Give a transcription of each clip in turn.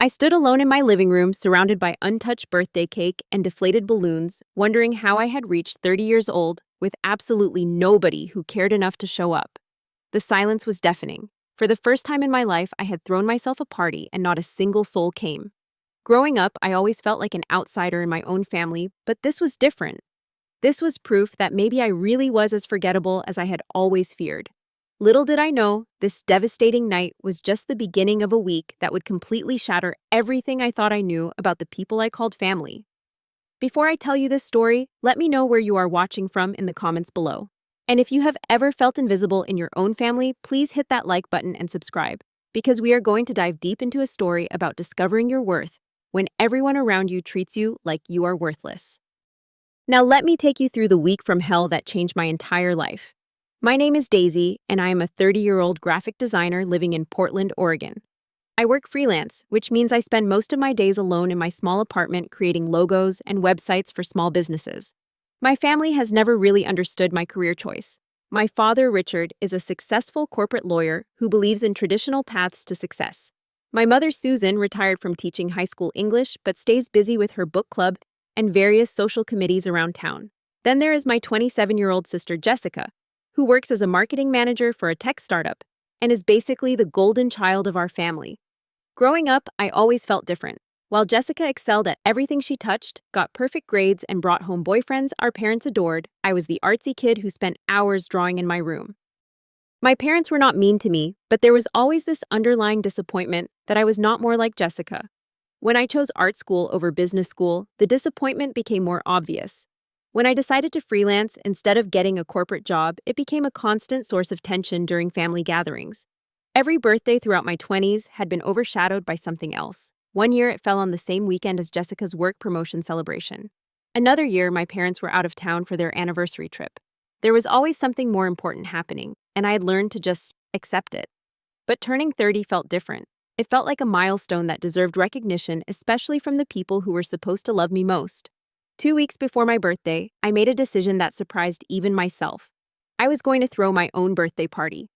I stood alone in my living room, surrounded by untouched birthday cake and deflated balloons, wondering how I had reached 30 years old with absolutely nobody who cared enough to show up. The silence was deafening. For the first time in my life, I had thrown myself a party and not a single soul came. Growing up, I always felt like an outsider in my own family, but this was different. This was proof that maybe I really was as forgettable as I had always feared. Little did I know, this devastating night was just the beginning of a week that would completely shatter everything I thought I knew about the people I called family. Before I tell you this story, let me know where you are watching from in the comments below. And if you have ever felt invisible in your own family, please hit that like button and subscribe, because we are going to dive deep into a story about discovering your worth when everyone around you treats you like you are worthless. Now let me take you through the week from hell that changed my entire life. My name is Daisy, and I am a 30-year-old graphic designer living in Portland, Oregon. I work freelance, which means I spend most of my days alone in my small apartment creating logos and websites for small businesses. My family has never really understood my career choice. My father, Richard, is a successful corporate lawyer who believes in traditional paths to success. My mother, Susan, retired from teaching high school English but stays busy with her book club and various social committees around town. Then there is my 27-year-old sister, Jessica, who works as a marketing manager for a tech startup and is basically the golden child of our family. Growing up, I always felt different. While Jessica excelled at everything she touched, got perfect grades, and brought home boyfriends our parents adored, I was the artsy kid who spent hours drawing in my room. My parents were not mean to me, but there was always this underlying disappointment that I was not more like Jessica. When I chose art school over business school, the disappointment became more obvious. When I decided to freelance instead of getting a corporate job, it became a constant source of tension during family gatherings. Every birthday throughout my 20s had been overshadowed by something else. One year, it fell on the same weekend as Jessica's work promotion celebration. Another year, my parents were out of town for their anniversary trip. There was always something more important happening, and I had learned to just accept it. But turning 30 felt different. It felt like a milestone that deserved recognition, especially from the people who were supposed to love me most. 2 weeks before my birthday, I made a decision that surprised even myself. I was going to throw my own birthday party.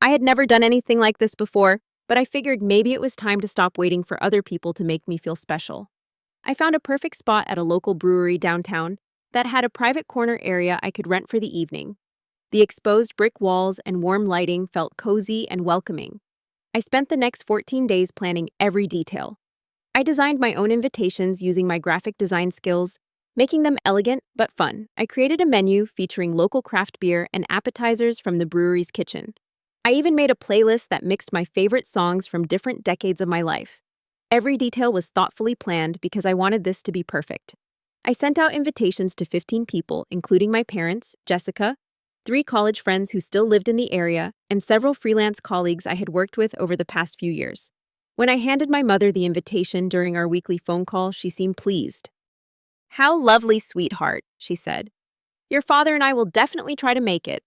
I had never done anything like this before, but I figured maybe it was time to stop waiting for other people to make me feel special. I found a perfect spot at a local brewery downtown that had a private corner area I could rent for the evening. The exposed brick walls and warm lighting felt cozy and welcoming. I spent the next 14 days planning every detail. I designed my own invitations using my graphic design skills, making them elegant but fun. I created a menu featuring local craft beer and appetizers from the brewery's kitchen. I even made a playlist that mixed my favorite songs from different decades of my life. Every detail was thoughtfully planned because I wanted this to be perfect. I sent out invitations to 15 people, including my parents, Jessica, 3 college friends who still lived in the area, and several freelance colleagues I had worked with over the past few years. When I handed my mother the invitation during our weekly phone call, she seemed pleased. "How lovely, sweetheart," she said. "Your father and I will definitely try to make it."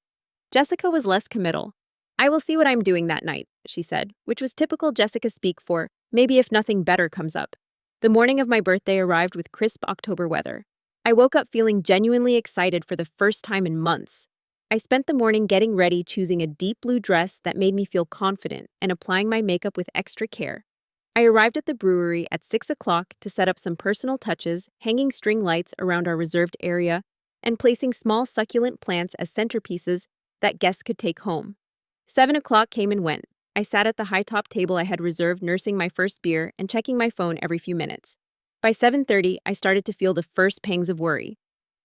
Jessica was less committal. "I will see what I'm doing that night," she said, which was typical Jessica speak for, maybe if nothing better comes up. The morning of my birthday arrived with crisp October weather. I woke up feeling genuinely excited for the first time in months. I spent the morning getting ready, choosing a deep blue dress that made me feel confident and applying my makeup with extra care. I arrived at the brewery at 6 o'clock to set up some personal touches, hanging string lights around our reserved area, and placing small succulent plants as centerpieces that guests could take home. 7 o'clock came and went. I sat at the high-top table I had reserved, nursing my first beer and checking my phone every few minutes. By 7:30, I started to feel the first pangs of worry.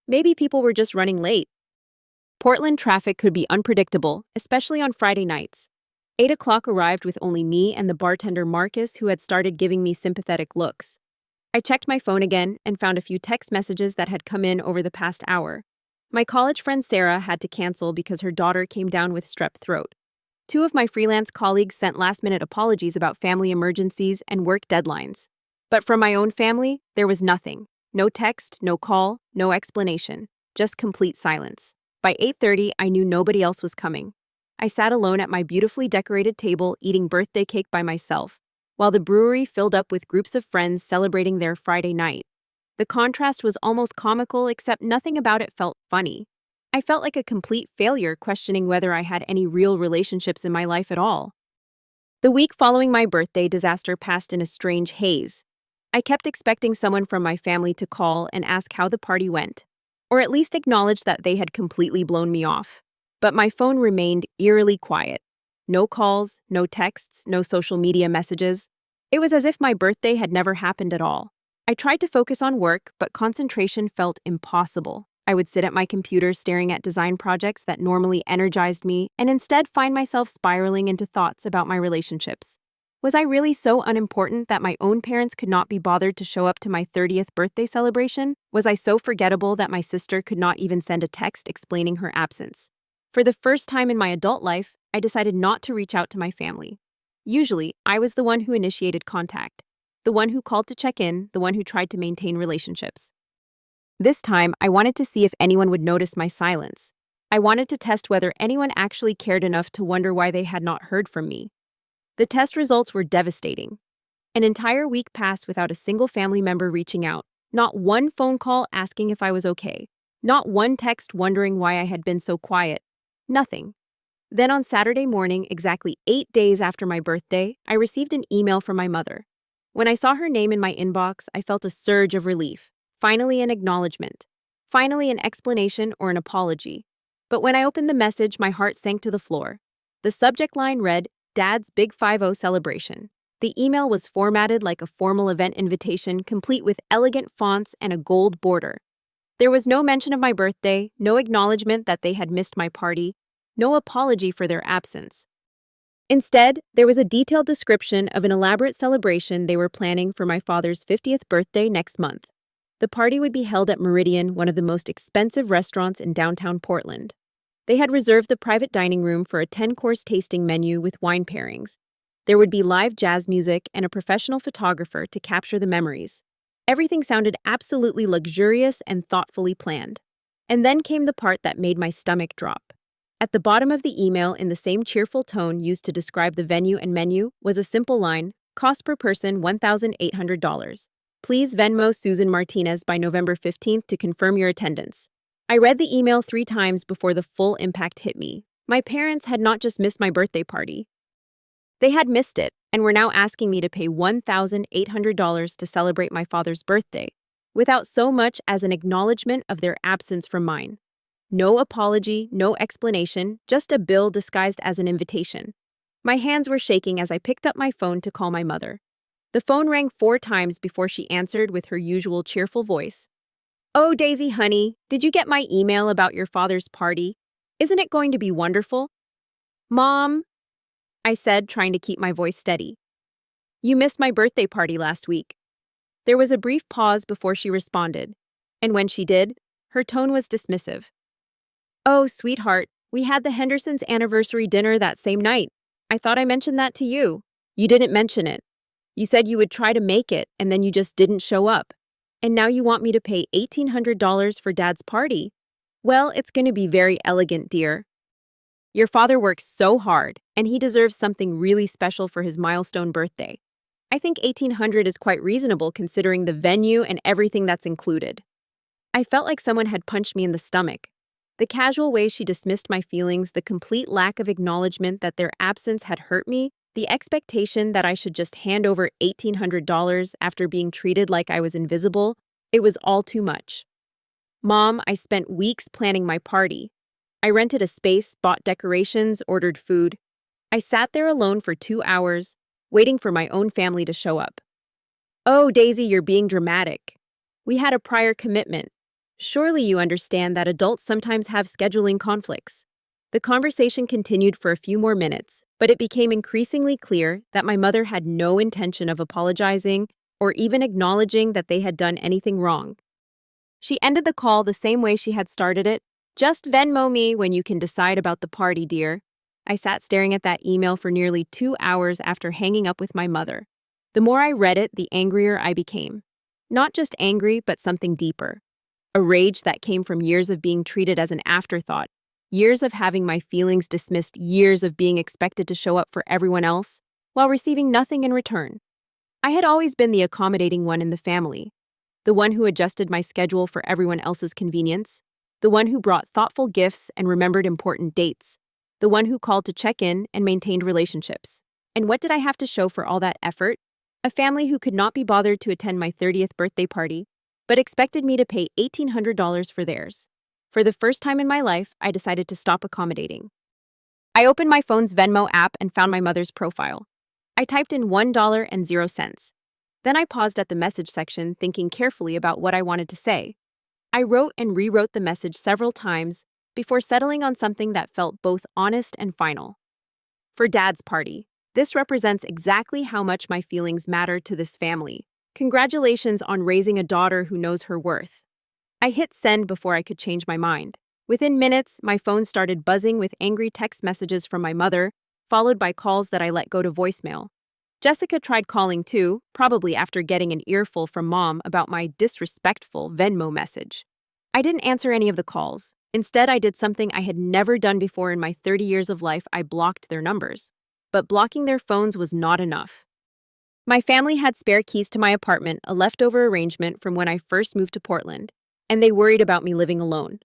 Maybe people were just running late. Portland traffic could be unpredictable, especially on Friday nights. 8 o'clock arrived with only me and the bartender Marcus, who had started giving me sympathetic looks. I checked my phone again and found a few text messages that had come in over the past hour. My college friend Sarah had to cancel because her daughter came down with strep throat. 2 of my freelance colleagues sent last-minute apologies about family emergencies and work deadlines. But from my own family, there was nothing. No text, no call, no explanation. Just complete silence. By 8:30, I knew nobody else was coming. I sat alone at my beautifully decorated table eating birthday cake by myself, while the brewery filled up with groups of friends celebrating their Friday night. The contrast was almost comical, except nothing about it felt funny. I felt like a complete failure, questioning whether I had any real relationships in my life at all. The week following my birthday, disaster passed in a strange haze. I kept expecting someone from my family to call and ask how the party went, or at least acknowledge that they had completely blown me off. But my phone remained eerily quiet. No calls, no texts, no social media messages. It was as if my birthday had never happened at all. I tried to focus on work, but concentration felt impossible. I would sit at my computer staring at design projects that normally energized me and instead find myself spiraling into thoughts about my relationships. Was I really so unimportant that my own parents could not be bothered to show up to my 30th birthday celebration? Was I so forgettable that my sister could not even send a text explaining her absence? For the first time in my adult life, I decided not to reach out to my family. Usually, I was the one who initiated contact, the one who called to check in, the one who tried to maintain relationships. This time, I wanted to see if anyone would notice my silence. I wanted to test whether anyone actually cared enough to wonder why they had not heard from me. The test results were devastating. An entire week passed without a single family member reaching out, not one phone call asking if I was okay, not one text wondering why I had been so quiet. Nothing. Then on Saturday morning, exactly 8 days after my birthday, I received an email from my mother. When I saw her name in my inbox, I felt a surge of relief. Finally, an acknowledgement. Finally, an explanation or an apology. But when I opened the message, my heart sank to the floor. The subject line read, Dad's Big 5-0 celebration. The email was formatted like a formal event invitation, complete with elegant fonts and a gold border. There was no mention of my birthday, no acknowledgement that they had missed my party, no apology for their absence. Instead, there was a detailed description of an elaborate celebration they were planning for my father's 50th birthday next month. The party would be held at Meridian, one of the most expensive restaurants in downtown Portland. They had reserved the private dining room for a 10-course tasting menu with wine pairings. There would be live jazz music and a professional photographer to capture the memories. Everything sounded absolutely luxurious and thoughtfully planned. And then came the part that made my stomach drop. At the bottom of the email, in the same cheerful tone used to describe the venue and menu, was a simple line, cost per person $1,800. Please Venmo Susan Martinez by November 15th to confirm your attendance. I read the email 3 times before the full impact hit me. My parents had not just missed my birthday party. They had missed it and were now asking me to pay $1,800 to celebrate my father's birthday, without so much as an acknowledgement of their absence from mine. No apology, no explanation, just a bill disguised as an invitation. My hands were shaking as I picked up my phone to call my mother. The phone rang 4 times before she answered with her usual cheerful voice. Oh, Daisy, honey, did you get my email about your father's party? Isn't it going to be wonderful? Mom, I said, trying to keep my voice steady. You missed my birthday party last week. There was a brief pause before she responded, and when she did, her tone was dismissive. Oh, sweetheart, we had the Hendersons' anniversary dinner that same night. I thought I mentioned that to you. You didn't mention it. You said you would try to make it, and then you just didn't show up. And now you want me to pay $1,800 for Dad's party? Well, it's going to be very elegant, dear. Your father works so hard, and he deserves something really special for his milestone birthday. I think $1,800 is quite reasonable considering the venue and everything that's included. I felt like someone had punched me in the stomach. The casual way she dismissed my feelings, the complete lack of acknowledgement that their absence had hurt me, the expectation that I should just hand over $1,800 after being treated like I was invisible, it was all too much. Mom, I spent weeks planning my party. I rented a space, bought decorations, ordered food. I sat there alone for 2 hours, waiting for my own family to show up. Oh, Daisy, you're being dramatic. We had a prior commitment. Surely you understand that adults sometimes have scheduling conflicts. The conversation continued for a few more minutes, but it became increasingly clear that my mother had no intention of apologizing or even acknowledging that they had done anything wrong. She ended the call the same way she had started it. Just Venmo me when you can decide about the party, dear. I sat staring at that email for nearly 2 hours after hanging up with my mother. The more I read it, the angrier I became. Not just angry, but something deeper. A rage that came from years of being treated as an afterthought, years of having my feelings dismissed, years of being expected to show up for everyone else, while receiving nothing in return. I had always been the accommodating one in the family, the one who adjusted my schedule for everyone else's convenience, the one who brought thoughtful gifts and remembered important dates, the one who called to check in and maintained relationships. And what did I have to show for all that effort? A family who could not be bothered to attend my 30th birthday party, but expected me to pay $1,800 for theirs. For the first time in my life, I decided to stop accommodating. I opened my phone's Venmo app and found my mother's profile. I typed in $1.00. Then I paused at the message section, thinking carefully about what I wanted to say. I wrote and rewrote the message several times before settling on something that felt both honest and final. For Dad's party. This represents exactly how much my feelings matter to this family. Congratulations on raising a daughter who knows her worth. I hit send before I could change my mind. Within minutes, my phone started buzzing with angry text messages from my mother, followed by calls that I let go to voicemail. Jessica tried calling too, probably after getting an earful from Mom about my disrespectful Venmo message. I didn't answer any of the calls. Instead, I did something I had never done before in my 30 years of life. I blocked their numbers. But blocking their phones was not enough. My family had spare keys to my apartment, a leftover arrangement from when I first moved to Portland, and they worried about me living alone.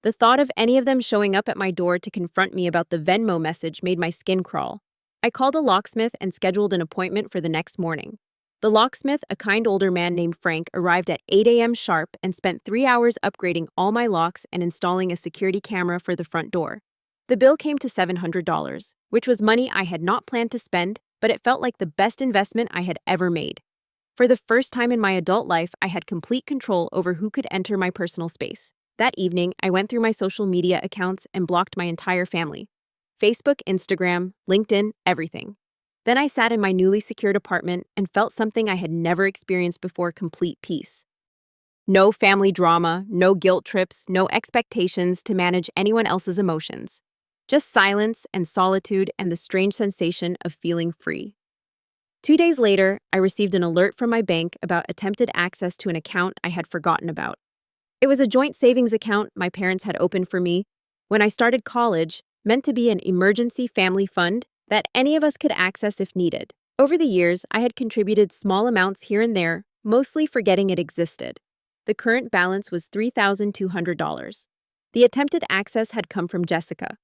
The thought of any of them showing up at my door to confront me about the Venmo message made my skin crawl. I called a locksmith and scheduled an appointment for the next morning. The locksmith, a kind older man named Frank, arrived at 8 a.m. sharp and spent 3 hours upgrading all my locks and installing a security camera for the front door. The bill came to $700, which was money I had not planned to spend, but it felt like the best investment I had ever made. For the first time in my adult life, I had complete control over who could enter my personal space. That evening, I went through my social media accounts and blocked my entire family. Facebook, Instagram, LinkedIn, everything. Then I sat in my newly secured apartment and felt something I had never experienced before: complete peace. No family drama, no guilt trips, no expectations to manage anyone else's emotions. Just silence and solitude and the strange sensation of feeling free. 2 days later, I received an alert from my bank about attempted access to an account I had forgotten about. It was a joint savings account my parents had opened for me when I started college, meant to be an emergency family fund that any of us could access if needed. Over the years, I had contributed small amounts here and there, mostly forgetting it existed. The current balance was $3,200. The attempted access had come from Jessica.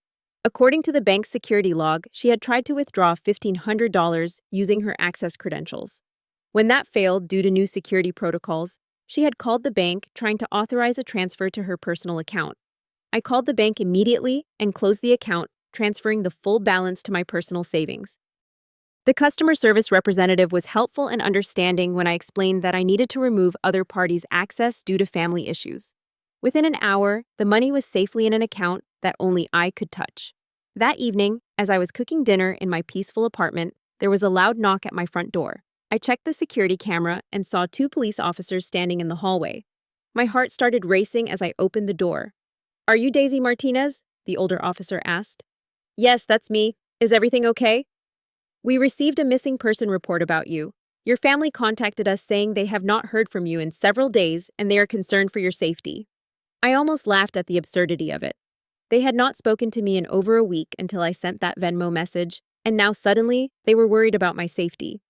According to the bank's security log, she had tried to withdraw $1,500 using her access credentials. When that failed due to new security protocols, she had called the bank trying to authorize a transfer to her personal account. I called the bank immediately and closed the account, transferring the full balance to my personal savings. The customer service representative was helpful and understanding when I explained that I needed to remove other parties' access due to family issues. Within an hour, the money was safely in an account that only I could touch. That evening, as I was cooking dinner in my peaceful apartment, there was a loud knock at my front door. I checked the security camera and saw 2 police officers standing in the hallway. My heart started racing as I opened the door. "Are you Daisy Martinez?" the older officer asked. "Yes, that's me. Is everything okay?" "We received a missing person report about you. Your family contacted us saying they have not heard from you in several days and they are concerned for your safety." I almost laughed at the absurdity of it. They had not spoken to me in over a week until I sent that Venmo message, and now suddenly they were worried about my safety.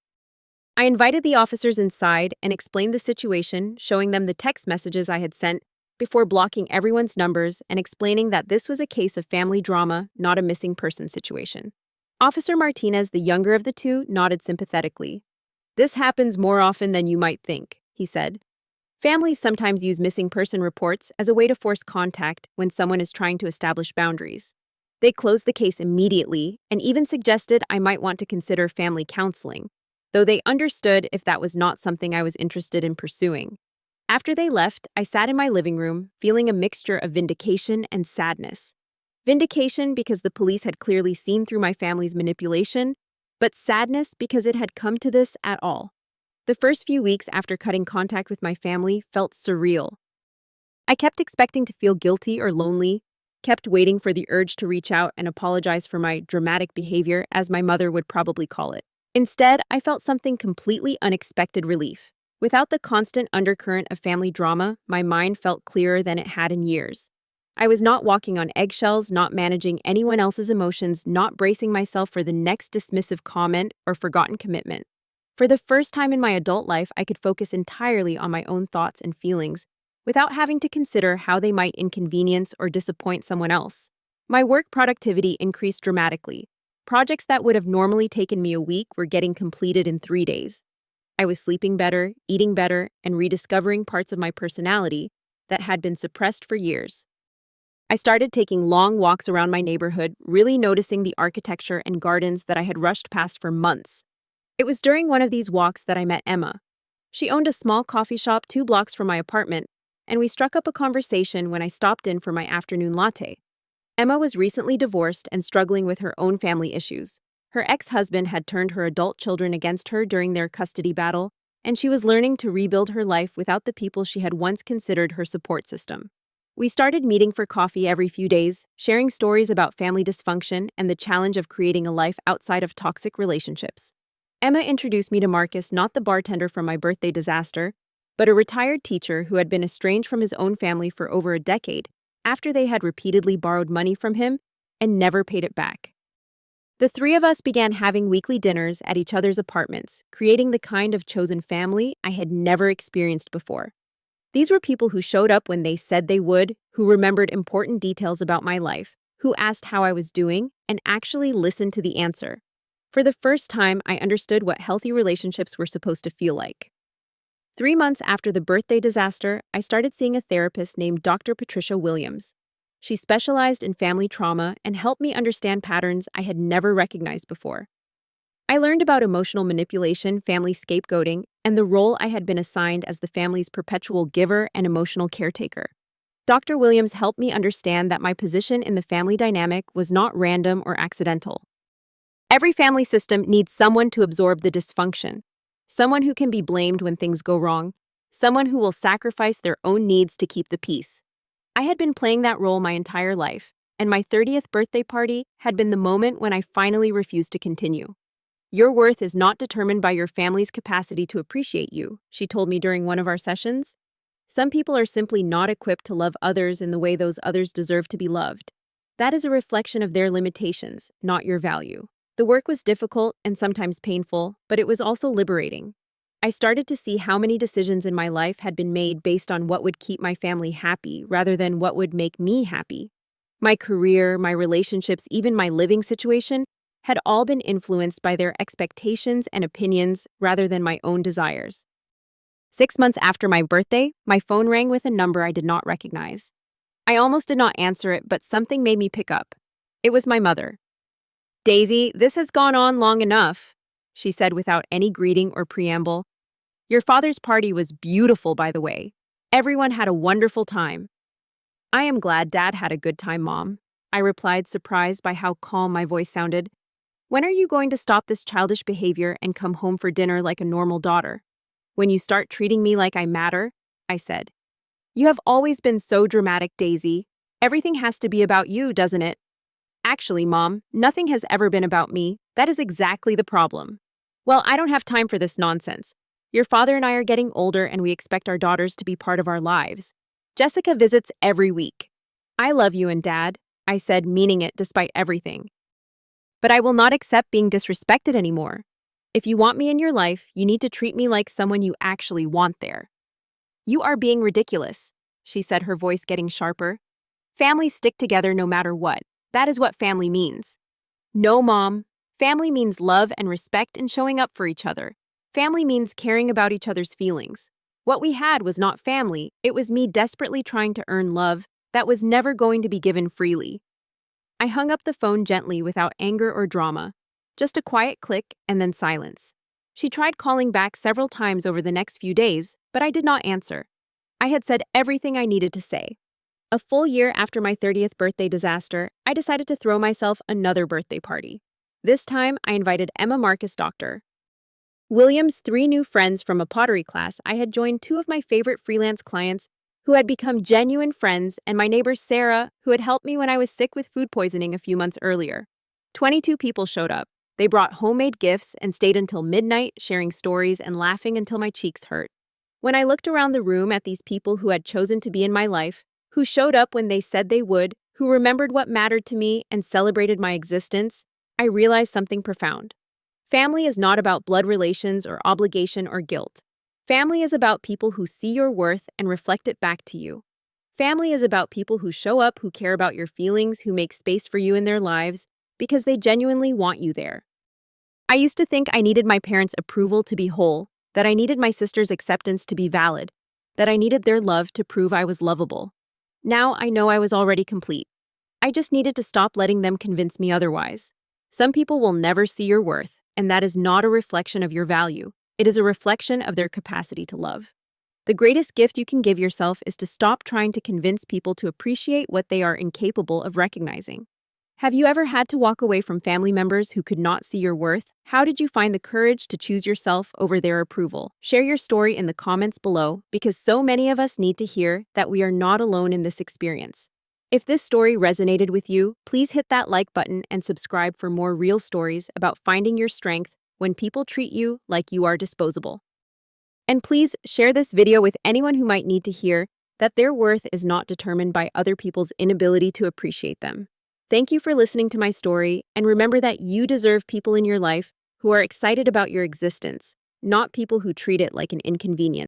I invited the officers inside and explained the situation, showing them the text messages I had sent before blocking everyone's numbers and explaining that this was a case of family drama, not a missing person situation. Officer Martinez, the younger of the two, nodded sympathetically. "This happens more often than you might think," he said. "Families sometimes use missing person reports as a way to force contact when someone is trying to establish boundaries. They closed the case immediately and even suggested I might want to consider family counseling, though they understood if that was not something I was interested in pursuing. After they left, I sat in my living room, feeling a mixture of vindication and sadness. Vindication because the police had clearly seen through my family's manipulation, but sadness because it had come to this at all. The first few weeks after cutting contact with my family felt surreal. I kept expecting to feel guilty or lonely, kept waiting for the urge to reach out and apologize for my dramatic behavior, as my mother would probably call it. Instead, I felt something completely unexpected: relief. Without the constant undercurrent of family drama, my mind felt clearer than it had in years. I was not walking on eggshells, not managing anyone else's emotions, not bracing myself for the next dismissive comment or forgotten commitment. For the first time in my adult life, I could focus entirely on my own thoughts and feelings, without having to consider how they might inconvenience or disappoint someone else. My work productivity increased dramatically. Projects that would have normally taken me a week were getting completed in 3 days. I was sleeping better, eating better, and rediscovering parts of my personality that had been suppressed for years. I started taking long walks around my neighborhood, really noticing the architecture and gardens that I had rushed past for months. It was during one of these walks that I met Emma. She owned a small coffee shop 2 blocks from my apartment, and we struck up a conversation when I stopped in for my afternoon latte. Emma was recently divorced and struggling with her own family issues. Her ex-husband had turned her adult children against her during their custody battle, and she was learning to rebuild her life without the people she had once considered her support system. We started meeting for coffee every few days, sharing stories about family dysfunction and the challenge of creating a life outside of toxic relationships. Emma introduced me to Marcus, not the bartender from my birthday disaster, but a retired teacher who had been estranged from his own family for over a decade after they had repeatedly borrowed money from him and never paid it back. The three of us began having weekly dinners at each other's apartments, creating the kind of chosen family I had never experienced before. These were people who showed up when they said they would, who remembered important details about my life, who asked how I was doing, and actually listened to the answer. For the first time, I understood what healthy relationships were supposed to feel like. 3 months after the birthday disaster, I started seeing a therapist named Dr. Patricia Williams. She specialized in family trauma and helped me understand patterns I had never recognized before. I learned about emotional manipulation, family scapegoating, and the role I had been assigned as the family's perpetual giver and emotional caretaker. Dr. Williams helped me understand that my position in the family dynamic was not random or accidental. Every family system needs someone to absorb the dysfunction, someone who can be blamed when things go wrong, someone who will sacrifice their own needs to keep the peace. I had been playing that role my entire life, and my 30th birthday party had been the moment when I finally refused to continue. "Your worth is not determined by your family's capacity to appreciate you," she told me during one of our sessions. "Some people are simply not equipped to love others in the way those others deserve to be loved. That is a reflection of their limitations, not your value." The work was difficult and sometimes painful, but it was also liberating. I started to see how many decisions in my life had been made based on what would keep my family happy rather than what would make me happy. My career, my relationships, even my living situation had all been influenced by their expectations and opinions rather than my own desires. 6 months after my birthday, my phone rang with a number I did not recognize. I almost did not answer it, but something made me pick up. It was my mother. "Daisy, this has gone on long enough," she said without any greeting or preamble. "Your father's party was beautiful, by the way. Everyone had a wonderful time." "I am glad Dad had a good time, Mom," I replied, surprised by how calm my voice sounded. "When are you going to stop this childish behavior and come home for dinner like a normal daughter?" "When you start treating me like I matter," I said. "You have always been so dramatic, Daisy. Everything has to be about you, doesn't it?" "Actually, Mom, nothing has ever been about me. That is exactly the problem." "Well, I don't have time for this nonsense. Your father and I are getting older and we expect our daughters to be part of our lives. Jessica visits every week." "I love you and Dad," I said, meaning it despite everything. "But I will not accept being disrespected anymore. If you want me in your life, you need to treat me like someone you actually want there." "You are being ridiculous," she said, her voice getting sharper. "Families stick together no matter what. That is what family means." "No, Mom. Family means love and respect and showing up for each other. Family means caring about each other's feelings. What we had was not family, it was me desperately trying to earn love that was never going to be given freely." I hung up the phone gently without anger or drama. Just a quiet click and then silence. She tried calling back several times over the next few days, but I did not answer. I had said everything I needed to say. A full year after my 30th birthday disaster, I decided to throw myself another birthday party. This time, I invited Emma Marcus, Dr. Williams, 3 new friends from a pottery class. I had joined 2 of my favorite freelance clients who had become genuine friends, and my neighbor Sarah, who had helped me when I was sick with food poisoning a few months earlier. 22 people showed up. They brought homemade gifts and stayed until midnight, sharing stories and laughing until my cheeks hurt. When I looked around the room at these people who had chosen to be in my life, who showed up when they said they would, who remembered what mattered to me and celebrated my existence, I realized something profound. Family is not about blood relations or obligation or guilt. Family is about people who see your worth and reflect it back to you. Family is about people who show up, who care about your feelings, who make space for you in their lives, because they genuinely want you there. I used to think I needed my parents' approval to be whole, that I needed my sister's acceptance to be valid, that I needed their love to prove I was lovable. Now I know I was already complete. I just needed to stop letting them convince me otherwise. Some people will never see your worth, and that is not a reflection of your value. It is a reflection of their capacity to love. The greatest gift you can give yourself is to stop trying to convince people to appreciate what they are incapable of recognizing. Have you ever had to walk away from family members who could not see your worth? How did you find the courage to choose yourself over their approval? Share your story in the comments below, because so many of us need to hear that we are not alone in this experience. If this story resonated with you, please hit that like button and subscribe for more real stories about finding your strength when people treat you like you are disposable. And please share this video with anyone who might need to hear that their worth is not determined by other people's inability to appreciate them. Thank you for listening to my story, and remember that you deserve people in your life who are excited about your existence, not people who treat it like an inconvenience.